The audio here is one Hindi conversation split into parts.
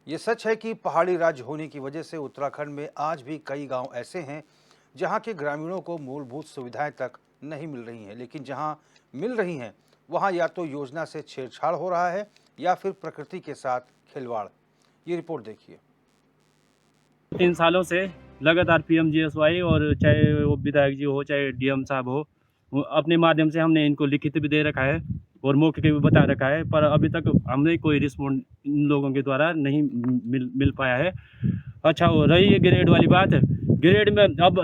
ये सच है कि पहाड़ी राज्य होने की वजह से उत्तराखंड में आज भी कई गांव ऐसे हैं जहां के ग्रामीणों को मूलभूत सुविधाएं तक नहीं मिल रही हैं, लेकिन जहां मिल रही हैं वहां या तो योजना से छेड़छाड़ हो रहा है या फिर प्रकृति के साथ खिलवाड़। ये रिपोर्ट देखिए। 3 सालों से लगातार पीएमजीएसवाई और चाहे वो विधायक जी हो चाहे डीएम साहब हो, वो अपने माध्यम से हमने इनको लिखित भी दे रखा है और मौके पे भी बता रखा है, पर अभी तक हमने कोई रिस्पॉन्ड इन लोगों के द्वारा नहीं मिल पाया है। अच्छा, वो रही ये ग्रेड वाली बात, ग्रेड में अब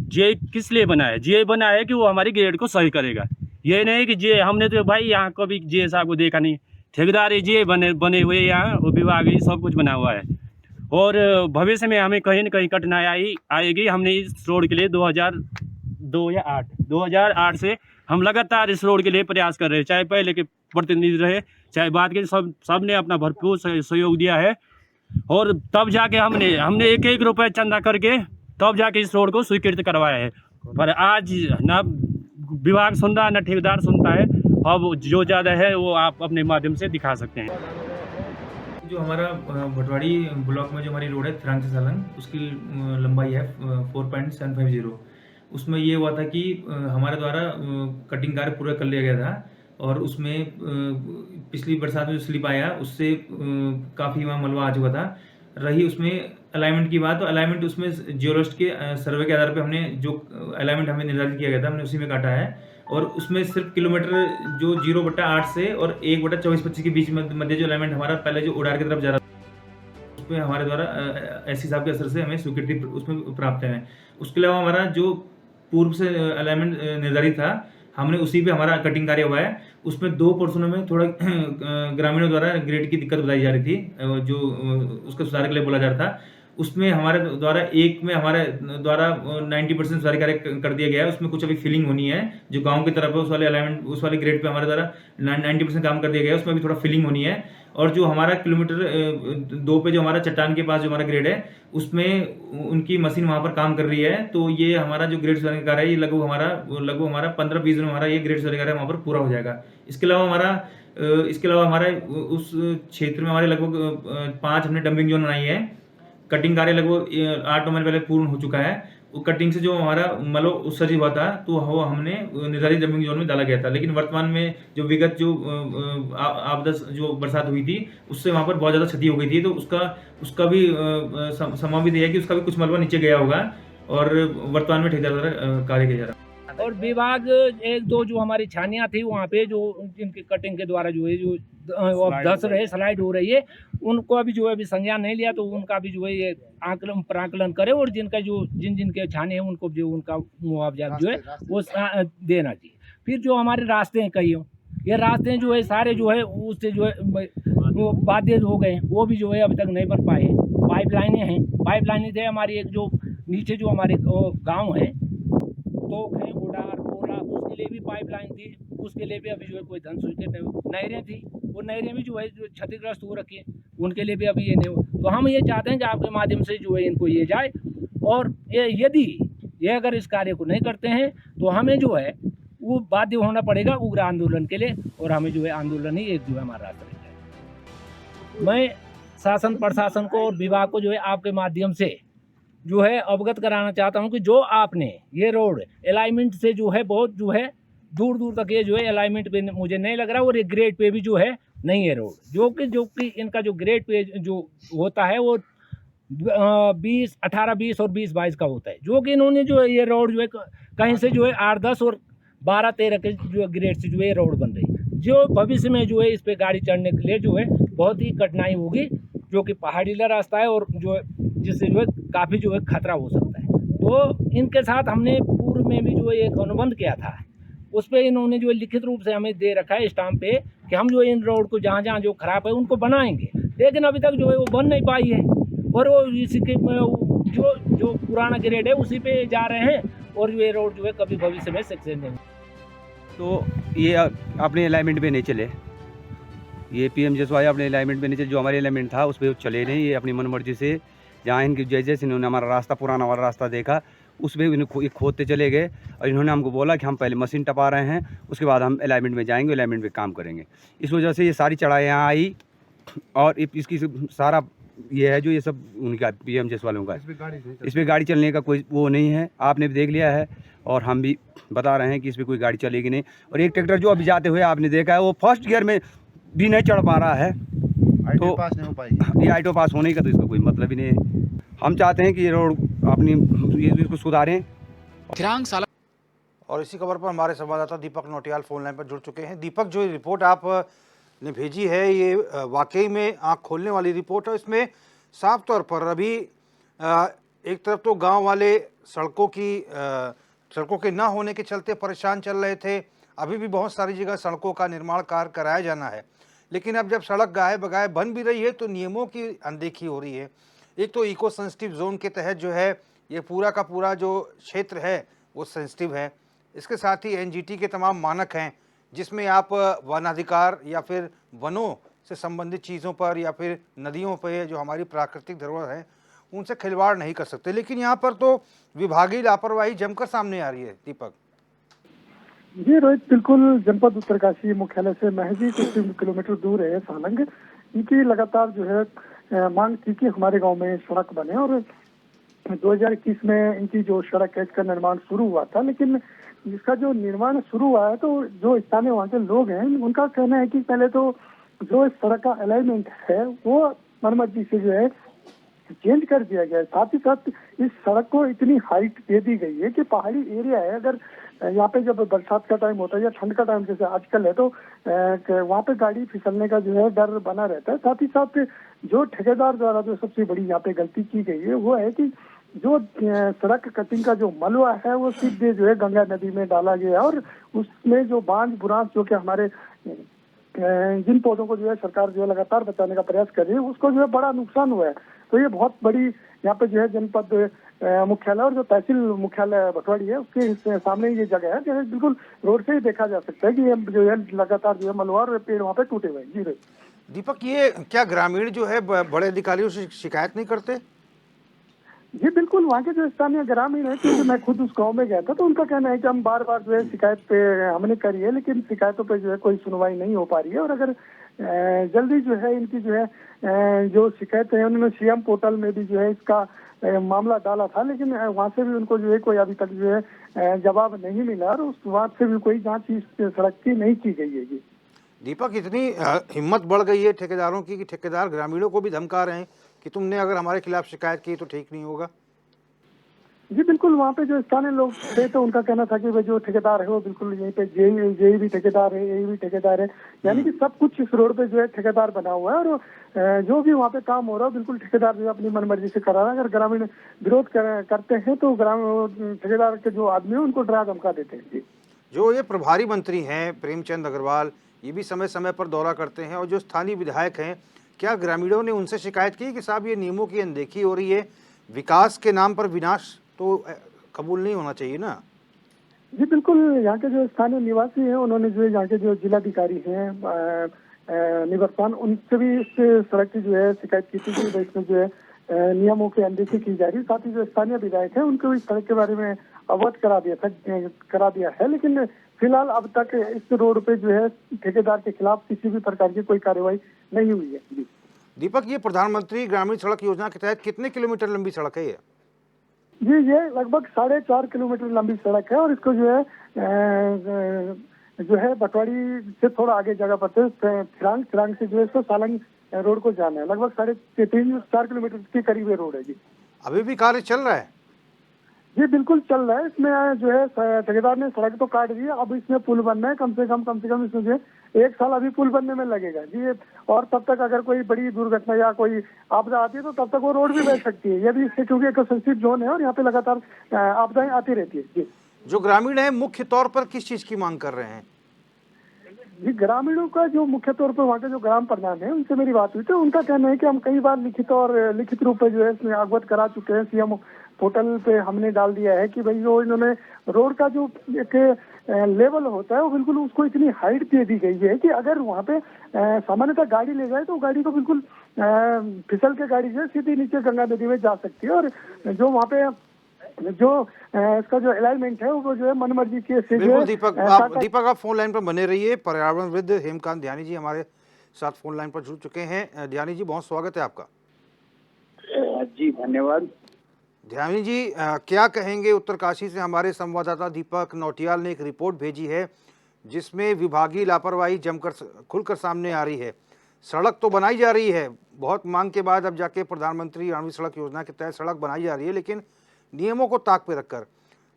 जे किस लिए बना है? जे बना है कि वो हमारी ग्रेड को सही करेगा। ये नहीं कि जे हमने तो भाई यहाँ कभी जे साहब को देखा नहीं, ठेकेदार जे बने हुए यहाँ, वो विभाग ही सब कुछ बना हुआ है और भविष्य में हमें कहीं न कहीं कठिनाई आएगी। हमने इस रोड के लिए 2008 से हम लगातार इस रोड के लिए प्रयास कर रहे हैं, चाहे पहले के प्रतिनिधि रहे चाहे बाद के, सब ने अपना भरपूर सहयोग दिया है और तब जाके हमने एक रुपये चंदा करके तब जाके इस रोड को स्वीकृत करवाया है। पर आज ना विभाग सुन रहा ना ठेकेदार सुनता है। अब जो ज़्यादा है वो आप अपने माध्यम से दिखा सकते हैं। जो हमारा भटवाड़ी ब्लॉक में जो हमारी रोड है थरांग से सालन, उसकी लंबाई है 4.750। उसमें ये हुआ था कि हमारे द्वारा कटिंग कार्य पूरा कर लिया गया था और उसमें पिछली बरसात में जो स्लिप आया उससे काफ़ी वहाँ मलबा आ चुका था। रही उसमें अलाइनमेंट की बात, तो अलाइनमेंट उसमें जियोलॉजिस्ट के सर्वे के आधार पर हमने जो अलाइनमेंट हमें निर्धारित किया गया था हमने उसी में काटा है और उसमें सिर्फ किलोमीटर जो 0/8 से और 1/24-25 के बीच में मध्य जो अलाइनमेंट हमारा पहले जो उड़ार की तरफ जा रहा था उसमें हमारे द्वारा एससी साहब के असर से हमें स्वीकृति उसमें प्राप्त है। उसके अलावा हमारा जो पूर्व से अलाइनमेंट निर्धारित था हमने उसी पे हमारा कटिंग कार्य हुआ है। उसमें 2 पोर्शनों में थोड़ा ग्रामीणों द्वारा ग्रेड की दिक्कत बताई जा रही थी, जो उसके सुधार के लिए बोला जा रहा था। उसमें हमारे द्वारा एक में हमारे द्वारा 90% सुधार कार्य कर दिया गया है। उसमें कुछ अभी फिलिंग होनी है, जो गांव की तरफ है उस वाले अलाइनमेंट उस वाले ग्रेड पे हमारे द्वारा 90% काम कर दिया गया है, उसमें भी थोड़ा फिलिंग होनी है। और जो हमारा किलोमीटर 2 पे जो हमारा चट्टान के पास जो हमारा ग्रेड है उसमें उनकी मशीन वहाँ पर काम कर रही है। तो ये हमारा जो ग्रेड सुधार कार्य है ये लगभग हमारा 15-20 दिन में हमारा ये ग्रेड सुधार कार्य वहाँ पर पूरा हो जाएगा। इसके अलावा हमारा उस क्षेत्र में हमारे लगभग 5 हमने डंपिंग जोन बनाई है। कटिंग कार्य लगभग 8-9 महीने पहले पूर्ण हो चुका है। वो कटिंग से जो हमारा मलबा उत्सर्जित हुआ था तो वो हमने निर्धारित डंपिंग जोन में डाला गया था। लेकिन वर्तमान में जो विगत जो आपदा जो बरसात हुई थी उससे वहाँ पर बहुत ज़्यादा क्षति हो गई थी, तो उसका भी संभावित है कि उसका भी कुछ मलबा नीचे गया होगा और वर्तमान में ठेकेदार द्वारा कार्य किया जा रहा है। और विभाग 1-2 जो हमारी छानियाँ थी वहाँ पे जो जिनकी कटिंग के द्वारा जो है जो धस रहे स्लाइड हो रही है उनको अभी जो है अभी संज्ञान नहीं लिया, तो उनका भी जो है ये प्राकलन करे और जिनका जो जिन के छाने हैं उनको जो उनका मुआवजा जो है वो देना चाहिए। फिर जो हमारे रास्ते हैं कई ये रास्ते जो है सारे जो है उससे जो है वो बाधित हो गए, वो भी जो है अभी तक नहीं बन पाए हैं। पाइपलाइनें थे हमारी, एक जो नीचे जो हमारे गाँव है तोक है उड़ार पोला उसके लिए भी पाइपलाइन थी, उसके लिए भी अभी जो है कोई धन स्वीकृत नहीं। नहरें थी वो नहरें भी जो है जो क्षतिग्रस्त हो रखी है उनके लिए भी अभी ये नहीं हो। तो हम ये चाहते हैं कि आपके माध्यम से जो है इनको ये जाए और यदि ये अगर इस कार्य को नहीं करते हैं तो हमें जो है वो बाध्य होना पड़ेगा उग्र आंदोलन के लिए और हमें जो है आंदोलन ही एक जो है हमारा रास्ता रह जाएगा। मैं शासन प्रशासन को और विभाग को जो है आपके माध्यम से जो है अवगत कराना चाहता हूं कि जो आपने ये रोड अलाइनमेंट से जो है बहुत जो है दूर दूर तक ये जो है अलाइनमेंट पे मुझे नहीं लग रहा और ये ग्रेड पे भी जो है नहीं है रोड, जो कि इनका जो ग्रेड पे जो होता है वो 18-20 और 20-22 का होता है, जो कि इन्होंने जो ये रोड जो है कहीं से जो है 8-10 और 12-13 के जो ग्रेड से जो है रोड बन रही है, जो भविष्य में जो है इस पर गाड़ी चढ़ने के लिए जो है बहुत ही कठिनाई होगी, जो कि पहाड़ीला रास्ता है और जो जिससे जो है काफ़ी जो है खतरा हो सकता है। तो इनके साथ हमने पूर्व में भी जो है एक अनुबंध किया था, उस पर इन्होंने जो लिखित रूप से हमें दे रखा है स्टाम्प पे कि हम जो इन रोड को जहाँ जहाँ जो खराब है उनको बनाएंगे, लेकिन अभी तक जो है वो बन नहीं पाई है और वो इसी के जो पुराना ग्रेड है उसी पे जा रहे हैं और ये रोड जो है कभी भविष्य में सक्सेस नहीं। तो ये अपने अलाइनमेंट पे नहीं चले, ये पीएमजीएसवाई अपने अलाइनमेंट पे नहीं चले, जो हमारे अलाइनमेंट था उस पर चले नहीं। ये अपनी मनमर्जी से जहाँ इनकी जैसे इन्होंने हमारा रास्ता पुराना वाला रास्ता देखा उस पर इन्हें खोदते चले गए और इन्होंने हमको बोला कि हम पहले मशीन टपा रहे हैं उसके बाद हम अलाइनमेंट में जाएंगे, अलाइनमेंट पे काम करेंगे। इस वजह से ये सारी चढ़ाई यहाँ आई और इसकी सारा ये है जो ये सब उनका पीएमजेएस वालों का है। इस पे गाड़ी चलने का कोई वो नहीं है, आपने भी देख लिया है और हम भी बता रहे हैं कि इस पे कोई गाड़ी चलेगी नहीं। और एक ट्रैक्टर जो अभी जाते हुए आपने देखा है वो फर्स्ट गियर में भी नहीं चढ़ पा रहा है, तो पास नहीं हो पाएगी। ये आईटो पास होने का तो इसका कोई मतलब ही नहीं है। हम चाहते हैं कि ये रोड अपनी इसको सुधारें। थिरांग साला और इसी खबर पर हमारे संवाददाता दीपक नौटियाल फोन लाइन पर जुड़ चुके हैं। दीपक, जो रिपोर्ट आप ने भेजी है ये वाकई में आंख खोलने वाली रिपोर्ट है। इसमें साफ तौर पर अभी एक तरफ तो गांव वाले सड़कों के ना होने के चलते परेशान चल रहे थे। अभी भी बहुत सारी जगह सड़कों का निर्माण कार्य कराया जाना है, लेकिन अब जब सड़क गाये बगाए बन भी रही है तो नियमों की अनदेखी हो रही है। एक तो इको सेंसिटिव जोन के तहत जो है ये पूरा का पूरा जो क्षेत्र है वो सेंसिटिव है। इसके साथ ही एनजीटी के तमाम मानक हैं जिसमें आप वनाधिकार या फिर वनों से संबंधित चीज़ों पर या फिर नदियों पर जो हमारी प्राकृतिक धरोहर है उनसे खिलवाड़ नहीं कर सकते। लेकिन यहाँ पर तो विभागीय लापरवाही जमकर सामने आ रही है। दीपक जी रोहित, बिल्कुल जनपद उत्तरकाशी मुख्यालय से महज ही कुछ किलोमीटर दूर है सालंग। इनकी लगातार जो है मांग थी कि हमारे गांव में सड़क बने और 2021 में इनकी जो सड़क है इसका निर्माण शुरू हुआ था। लेकिन इसका जो निर्माण शुरू हुआ है तो जो स्थानीय वहाँ के लोग हैं उनका कहना है कि पहले तो जो इस सड़क का अलाइनमेंट है वो मरम्मती से जो है चेंज कर दिया गया है। साथ ही साथ इस सड़क को इतनी हाइट दे दी गई है कि पहाड़ी एरिया है। अगर यहाँ पे जब बरसात का टाइम होता है या ठंड का टाइम जैसे आजकल है तो वहाँ पे गाड़ी फिसलने का जो है डर बना रहता है। साथ ही साथ जो ठेकेदार द्वारा जो सबसे बड़ी यहाँ पे गलती की गई है वो है कि जो सड़क कटिंग का जो मलबा है वो सीधे जो है गंगा नदी में डाला गया और उसमें जो बांध बुरांस जो कि हमारे जिन पौधों को जो है सरकार जो है लगातार बचाने का प्रयास कर रही है उसको जो है बड़ा नुकसान हुआ है। तो ये बहुत बड़ी यहाँ पे जो है जनपद मुख्यालय और जो तहसील मुख्यालय भटवाड़ी है उसके सामने ये जगह है जो बिल्कुल रोड से ही देखा जा सकता है कि ये जो है लगातार जो है मलबा और पेड़ वहाँ पे टूटे हुए हैं। जी दीपक, ये क्या ग्रामीण जो है बड़े अधिकारियों से शिकायत नहीं करते? जी बिल्कुल, वहाँ के जो स्थानीय ग्रामीण है, क्योंकि मैं खुद उस गांव में गया था तो उनका कहना है कि हम बार बार जो है शिकायत पे हमने करी है लेकिन शिकायतों पे जो है कोई सुनवाई नहीं हो पा रही है। और अगर जल्दी जो है इनकी जो है जो शिकायत है उन्होंने सीएम पोर्टल में भी जो है इसका मामला डाला था लेकिन वहाँ से भी उनको जो है कोई अभी तक जो है जवाब नहीं मिला और उस बात से भी कोई जाँच इस सड़क की नहीं की गई है। जी दीपक, इतनी हिम्मत बढ़ गई है ठेकेदारों की कि ठेकेदार ग्रामीणों को भी धमका रहे हैं कि तुमने अगर हमारे खिलाफ शिकायत की तो ठीक नहीं होगा। जी बिल्कुल, वहाँ पे जो स्थानीय लोग थे तो उनका कहना था कि वो जो ठेकेदार है वो बिल्कुल यहीं पे जेई भी ठेकेदार है, यही भी ठेकेदार है, यानी कि सब कुछ इस रोड पे जो है ठेकेदार बना हुआ है और जो भी वहाँ पे काम हो रहा है बिल्कुल ठेकेदार जो है अपनी मनमर्जी से करा रहा है। अगर ग्रामीण विरोध करते हैं तो ठेकेदार के जो आदमी है उनको डरा धमका देते हैं। जी जो ये प्रभारी मंत्री हैं प्रेमचंद अग्रवाल, ये भी समय समय पर दौरा करते हैं और जो स्थानीय विधायक हैं, क्या ग्रामीणों ने उनसे शिकायत की कि साहब ये नियमों की अनदेखी हो रही है, विकास के नाम पर विनाश तो कबूल नहीं होना चाहिए ना? जी बिल्कुल, यहाँ के जो स्थानीय निवासी हैं उन्होंने जो यहाँ के जो जिलाधिकारी हैं निवर्तमान उनसे भी इस सड़क की जो है शिकायत की थी कि इसमें जो है नियमों की अनदेखी की जा रही है। साथ ही जो स्थानीय विधायक है उनको इस सड़क के बारे में अवगत करा दिया है लेकिन फिलहाल अब तक इस रोड पे जो है ठेकेदार के खिलाफ किसी भी प्रकार की कोई कार्रवाई नहीं हुई है। जी दीपक, ये प्रधानमंत्री ग्रामीण सड़क योजना के तहत कितने किलोमीटर लंबी सड़क है ये? जी ये लगभग 4.5 किलोमीटर लंबी सड़क है और इसको जो है बटवाड़ी से थोड़ा आगे जगह पर थिरांग से जो है इसको सालंग रोड को जाना है। लगभग 3.5-4 किलोमीटर के करीब ये रोड है। जी अभी भी कार्य चल रहा है? जी बिल्कुल चल रहा है। इसमें जो है ठेकेदार ने सड़क तो काट दी है, अब इसमें पुल बनना है। कम से कम इसमें जो है 1 साल अभी पुल बनने में लगेगा। जी और तब तक अगर कोई बड़ी दुर्घटना या कोई आपदा आती है तो तब तक वो रोड भी बह सकती है। यदि इससे क्योंकि एक सेंसिटिव जोन है और यहाँ पे लगातार आपदाएं आती रहती है। जी जो ग्रामीण है मुख्य तौर पर किस चीज की मांग कर रहे हैं? जी ग्रामीणों का जो मुख्य तौर पर वहाँ के जो ग्राम प्रधान है उनसे मेरी बात हुई थी। उनका कहना है कि हम कई बार लिखित रूप में जो है इसमें अवगत करा चुके हैं। सीएम पोर्टल पे हमने डाल दिया है कि भाई जो इन्होंने रोड का जो एक लेवल होता है वो बिल्कुल उसको इतनी हाइट दे दी गई है कि अगर वहाँ पे सामान्यतः गाड़ी ले जाए तो गाड़ी को बिल्कुल फिसल के गाड़ी जो है सीधी नीचे गंगा नदी में जा सकती है। और जो वहाँ पे जो इसका जो अलाइनमेंट है वो जो है मनमर्जी के से बिल्कुल दीपक आप फोन लाइन पर बने रहिए। पर्यावरणविद हेमकांत ध्यानी जी हमारे साथ फोन लाइन पर जुड़ चुके हैं। ध्यानी जी, बहुत स्वागत है आपका। जी धन्यवाद। ध्यानी जी, क्या कहेंगे? उत्तरकाशी से हमारे संवाददाता दीपक नौटियाल ने एक रिपोर्ट भेजी है जिसमें विभागीय लापरवाही जमकर खुलकर सामने आ रही है। सड़क तो बनाई जा रही है, बहुत मांग के बाद अब जाके प्रधानमंत्री ग्रामीण सड़क योजना के तहत सड़क बनाई जा रही है, लेकिन नियमों को ताक पे रखकर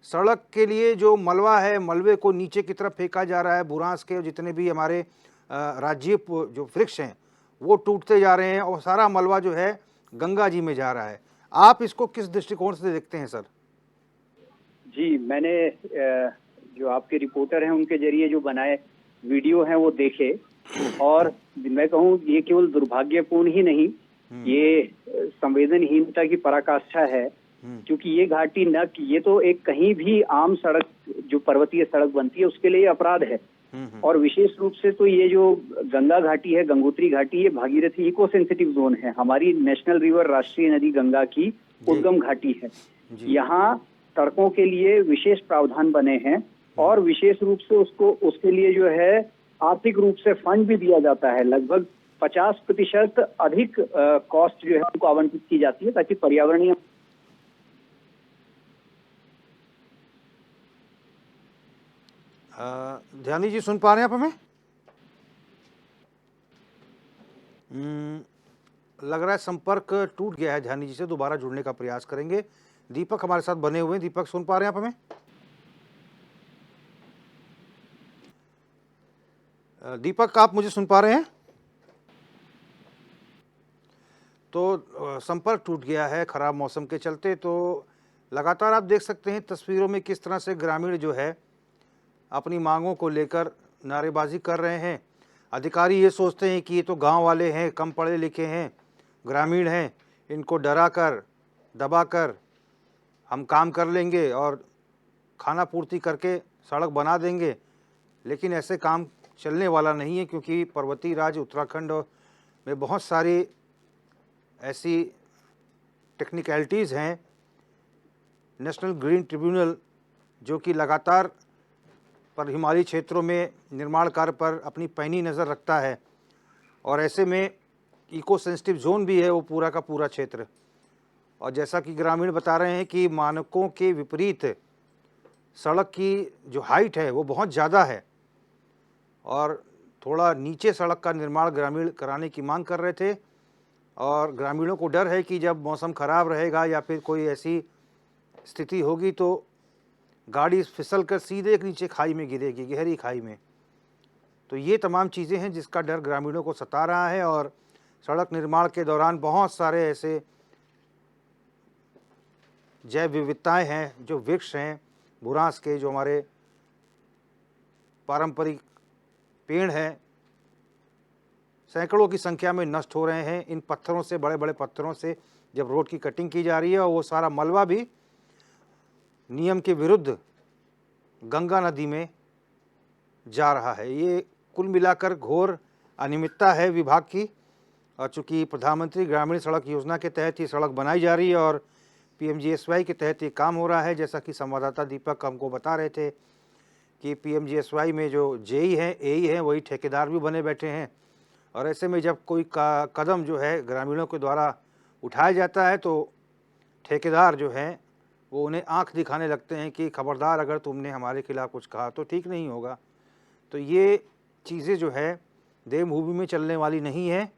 सड़क के लिए जो मलबा है, मलबे को नीचे की तरफ फेंका जा रहा है। बुरांस के जितने भी हमारे राज्य जो वृक्ष हैं वो टूटते जा रहे हैं और सारा मलबा जो है गंगा जी में जा रहा है। आप इसको किस दृष्टिकोण से देखते हैं सर? जी, मैंने जो आपके रिपोर्टर हैं उनके जरिए जो बनाए वीडियो हैं वो देखे, और मैं कहूँ ये केवल दुर्भाग्यपूर्ण ही नहीं, ये संवेदनहीनता की पराकाष्ठा है। क्योंकि ये घाटी न, ये तो एक कहीं भी आम सड़क जो पर्वतीय सड़क बनती है उसके लिए अपराध है। और विशेष रूप से तो ये जो गंगा घाटी है, गंगोत्री घाटी, ये भागीरथी इको सेंसिटिव जोन है, हमारी नेशनल रिवर राष्ट्रीय नदी गंगा की उद्गम घाटी है। यहाँ सड़कों के लिए विशेष प्रावधान बने हैं और विशेष रूप से उसके लिए जो है आर्थिक रूप से फंड भी दिया जाता है। लगभग 50% अधिक कॉस्ट जो है उनको आवंटित की जाती है ताकि पर्यावरणीय। ध्यानी जी सुन पा रहे हैं आप हमें? लग रहा है संपर्क टूट गया है। ध्यानी जी से दोबारा जुड़ने का प्रयास करेंगे। दीपक हमारे साथ बने हुए हैं। दीपक सुन पा रहे हैं आप हमें? दीपक आप मुझे सुन पा रहे हैं? तो संपर्क टूट गया है खराब मौसम के चलते। तो लगातार आप देख सकते हैं तस्वीरों में किस तरह से ग्रामीण जो है अपनी मांगों को लेकर नारेबाजी कर रहे हैं। अधिकारी ये सोचते हैं कि ये तो गांव वाले हैं, कम पढ़े लिखे हैं, ग्रामीण हैं, इनको डरा कर दबा कर हम काम कर लेंगे और खाना पूर्ति करके सड़क बना देंगे। लेकिन ऐसे काम चलने वाला नहीं है, क्योंकि पर्वतीय राज्य उत्तराखंड में बहुत सारी ऐसी टेक्निकलिटीज़ हैं। नेशनल ग्रीन ट्रिब्यूनल जो कि लगातार पर हिमालयी क्षेत्रों में निर्माण कार्य पर अपनी पैनी नज़र रखता है, और ऐसे में इको सेंसिटिव जोन भी है वो पूरा का पूरा क्षेत्र। और जैसा कि ग्रामीण बता रहे हैं कि मानकों के विपरीत सड़क की जो हाइट है वो बहुत ज़्यादा है और थोड़ा नीचे सड़क का निर्माण ग्रामीण कराने की मांग कर रहे थे। और ग्रामीणों को डर है कि जब मौसम ख़राब रहेगा या फिर कोई ऐसी स्थिति होगी तो गाड़ी फिसल कर सीधे एक नीचे खाई में गिरेगी, गहरी खाई में। तो ये तमाम चीज़ें हैं जिसका डर ग्रामीणों को सता रहा है। और सड़क निर्माण के दौरान बहुत सारे ऐसे जैव विविधताएं हैं, जो वृक्ष हैं बुरांस के, जो हमारे पारंपरिक पेड़ हैं, सैकड़ों की संख्या में नष्ट हो रहे हैं इन पत्थरों से, बड़े बड़े पत्थरों से जब रोड की कटिंग की जा रही है। और वो सारा मलबा भी नियम के विरुद्ध गंगा नदी में जा रहा है। ये कुल मिलाकर घोर अनियमितता है विभाग की। और चूँकि प्रधानमंत्री ग्रामीण सड़क योजना के तहत ये सड़क बनाई जा रही है और PMGSY के तहत ये काम हो रहा है, जैसा कि संवाददाता दीपक हमको बता रहे थे कि PMGSY में जो JE हैं, AE हैं, वही ठेकेदार भी बने बैठे हैं। और ऐसे में जब कोई कदम जो है ग्रामीणों के द्वारा उठाया जाता है तो ठेकेदार जो हैं वो उन्हें आंख दिखाने लगते हैं कि खबरदार, अगर तुमने हमारे खिलाफ़ कुछ कहा तो ठीक नहीं होगा। तो ये चीज़ें जो है देवभूमि में चलने वाली नहीं है।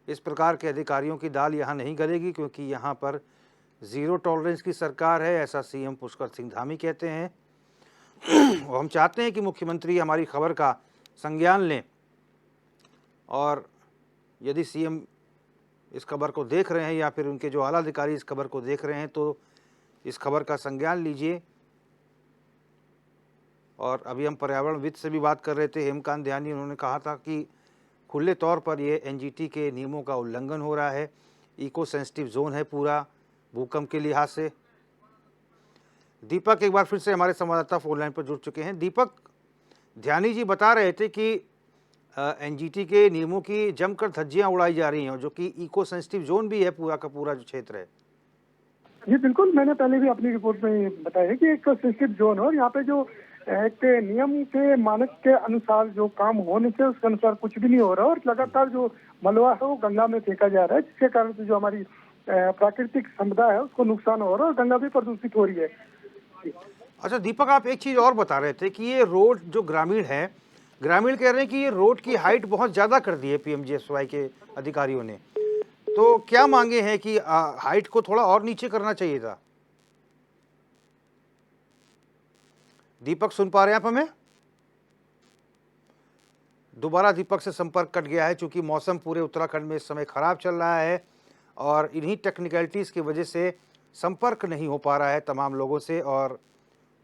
इस प्रकार के अधिकारियों की दाल यहाँ नहीं गलेगी, क्योंकि यहाँ पर ज़ीरो टॉलरेंस की सरकार है, ऐसा CM पुष्कर सिंह धामी कहते हैं। और हम चाहते हैं कि मुख्यमंत्री हमारी खबर का संज्ञान लें, और यदि CM इस खबर को देख रहे हैं या फिर उनके जो आला अधिकारी इस खबर को देख रहे हैं तो इस खबर का संज्ञान लीजिए। और अभी हम पर्यावरणविद से भी बात कर रहे थे, हेमकांत ध्यानी, उन्होंने कहा था कि खुले तौर पर ये NGT के नियमों का उल्लंघन हो रहा है। इको सेंसिटिव जोन है पूरा भूकंप के लिहाज से। दीपक एक बार फिर से हमारे संवाददाता फोन लाइन पर जुड़ चुके हैं। दीपक, ध्यानी जी बता रहे थे कि NGT के नियमों की जमकर धज्जियां उड़ाई जा रही हैं, जो कि इको सेंसिटिव जोन भी है पूरा का पूरा जो क्षेत्र है। जी बिल्कुल, मैंने पहले भी अपनी रिपोर्ट में बताया कि एक सेंसिटिव जोन है और यहाँ पे जो एक नियम के मानक के अनुसार जो काम होने से उसके अनुसार कुछ भी नहीं हो रहा और लगातार जो मलबा है वो गंगा में फेंका जा रहा है, जिसके कारण से जो हमारी प्राकृतिक संपदा है उसको नुकसान हो रहा है और गंगा भी प्रदूषित हो रही है। अच्छा दीपक, आप एक चीज़ और बता रहे थे कि ये रोड जो ग्रामीण है, ग्रामीण कह रहे हैं कि ये रोड की हाइट बहुत ज़्यादा कर दी है पीएमजीएसवाई के अधिकारियों ने। तो क्या मांगे हैं कि हाइट को थोड़ा और नीचे करना चाहिए था? दीपक सुन पा रहे हैं आप हमें? दोबारा दीपक से संपर्क कट गया है क्योंकि मौसम पूरे उत्तराखंड में इस समय खराब चल रहा है और इन्हीं टेक्निकलिटीज़ की वजह से संपर्क नहीं हो पा रहा है तमाम लोगों से और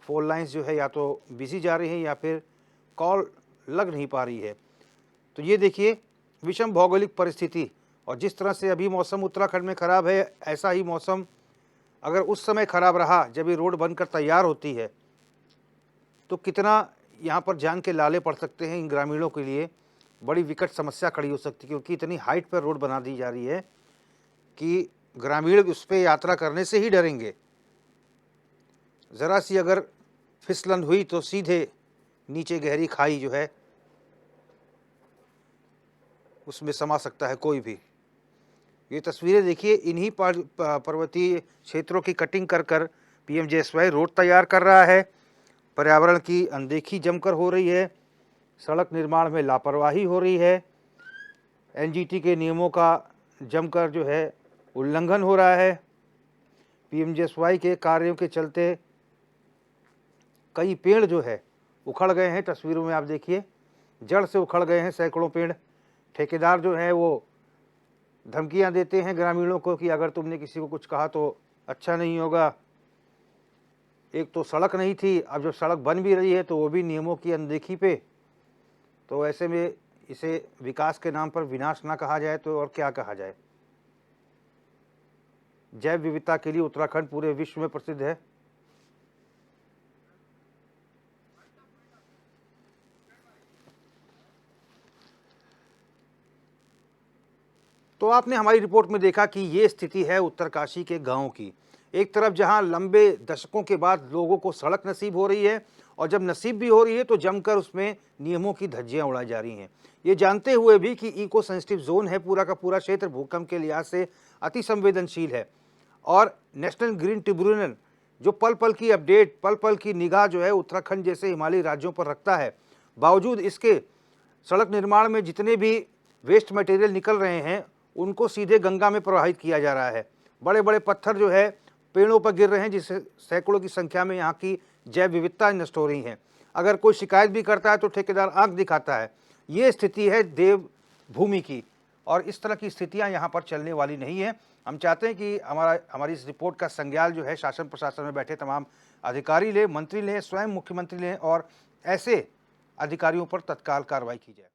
फ़ोन लाइन्स जो है या तो बिजी जा रही हैं या फिर कॉल लग नहीं पा रही है। तो ये देखिए विषम भौगोलिक परिस्थिति और जिस तरह से अभी मौसम उत्तराखंड में ख़राब है, ऐसा ही मौसम अगर उस समय ख़राब रहा जब ये रोड बनकर तैयार होती है तो कितना यहाँ पर जान के लाले पड़ सकते हैं। इन ग्रामीणों के लिए बड़ी विकट समस्या खड़ी हो सकती है क्योंकि इतनी हाइट पर रोड बना दी जा रही है कि ग्रामीण उस पर यात्रा करने से ही डरेंगे। ज़रा सी अगर फिसलन हुई तो सीधे नीचे गहरी खाई जो है उसमें समा सकता है कोई भी। ये तस्वीरें देखिए, इन्हीं पर्वतीय क्षेत्रों की कटिंग कर कर पीएमजीएसवाई रोड तैयार कर रहा है। पर्यावरण की अनदेखी जमकर हो रही है, सड़क निर्माण में लापरवाही हो रही है, एनजीटी के नियमों का जमकर जो है उल्लंघन हो रहा है। पीएमजीएसवाई के कार्यों के चलते कई पेड़ जो है उखड़ गए हैं। तस्वीरों में आप देखिए जड़ से उखड़ गए हैं सैकड़ों पेड़। ठेकेदार जो है वो धमकियां देते हैं ग्रामीणों को कि अगर तुमने किसी को कुछ कहा तो अच्छा नहीं होगा। एक तो सड़क नहीं थी, अब जब सड़क बन भी रही है तो वो भी नियमों की अनदेखी पे। तो ऐसे में इसे विकास के नाम पर विनाश ना कहा जाए तो और क्या कहा जाए। जैव विविधता के लिए उत्तराखंड पूरे विश्व में प्रसिद्ध है। तो आपने हमारी रिपोर्ट में देखा कि ये स्थिति है उत्तरकाशी के गांवों की। एक तरफ जहां लंबे दशकों के बाद लोगों को सड़क नसीब हो रही है और जब नसीब भी हो रही है तो जमकर उसमें नियमों की धज्जियां उड़ाई जा रही हैं, ये जानते हुए भी कि इको सेंसिटिव जोन है पूरा का पूरा क्षेत्र, भूकंप के लिहाज से अति संवेदनशील है। और नेशनल ग्रीन ट्रिब्यूनल जो पल पल की अपडेट, पल पल की निगाह जो है उत्तराखंड जैसे हिमालयी राज्यों पर रखता है, बावजूद इसके सड़क निर्माण में जितने भी वेस्ट मटेरियल निकल रहे हैं उनको सीधे गंगा में प्रवाहित किया जा रहा है। बड़े बड़े पत्थर जो है पेड़ों पर गिर रहे हैं जिससे सैकड़ों की संख्या में यहाँ की जैव विविधता नष्ट हो रही है। अगर कोई शिकायत भी करता है तो ठेकेदार आंख दिखाता है। ये स्थिति है देवभूमि की और इस तरह की स्थितियाँ यहाँ पर चलने वाली नहीं है। हम चाहते हैं कि हमारी इस रिपोर्ट का संज्ञान जो है शासन प्रशासन में बैठे तमाम अधिकारी लें, मंत्री लें, स्वयं मुख्यमंत्री लें और ऐसे अधिकारियों पर तत्काल कार्रवाई की जाए।